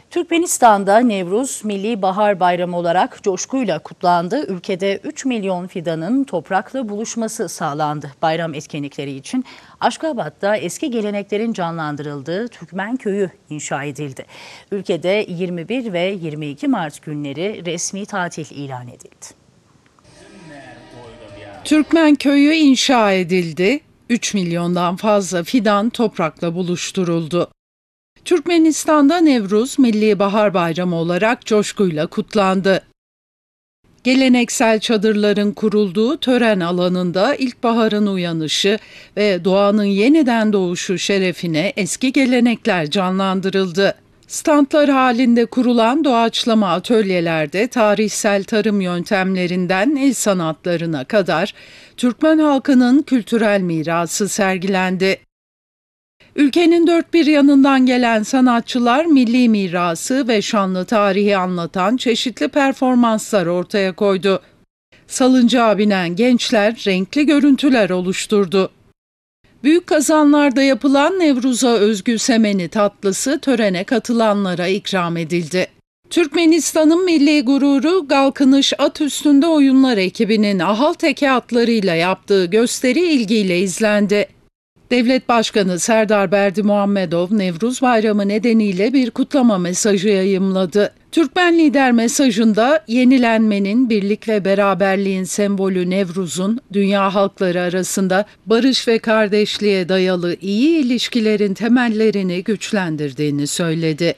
Türkmenistan'da Nevruz Milli Bahar Bayramı olarak coşkuyla kutlandı. Ülkede 3 milyon fidanın toprakla buluşması sağlandı. Bayram etkinlikleri için Aşgabat'ta eski geleneklerin canlandırıldığı Türkmen Köyü inşa edildi. Ülkede 21 ve 22 Mart günleri resmi tatil ilan edildi. Türkmen Köyü inşa edildi. 3 milyondan fazla fidan toprakla buluşturuldu. Türkmenistan'da Nevruz Milli Bahar Bayramı olarak coşkuyla kutlandı. Geleneksel çadırların kurulduğu tören alanında ilkbaharın uyanışı ve doğanın yeniden doğuşu şerefine eski gelenekler canlandırıldı. Standlar halinde kurulan doğaçlama atölyelerde tarihsel tarım yöntemlerinden el sanatlarına kadar Türkmen halkının kültürel mirası sergilendi. Ülkenin dört bir yanından gelen sanatçılar milli mirası ve şanlı tarihi anlatan çeşitli performanslar ortaya koydu. Salıncağa binen gençler renkli görüntüler oluşturdu. Büyük kazanlarda yapılan Nevruz'a özgü semeni tatlısı törene katılanlara ikram edildi. Türkmenistan'ın milli gururu Galkınış At Üstünde Oyunlar ekibinin ahal teke atlarıyla yaptığı gösteri ilgiyle izlendi. Devlet Başkanı Serdar Berdimuhamedov, Nevruz Bayramı nedeniyle bir kutlama mesajı yayımladı. Türkmen lider mesajında yenilenmenin, birlik ve beraberliğin sembolü Nevruz'un dünya halkları arasında barış ve kardeşliğe dayalı iyi ilişkilerin temellerini güçlendirdiğini söyledi.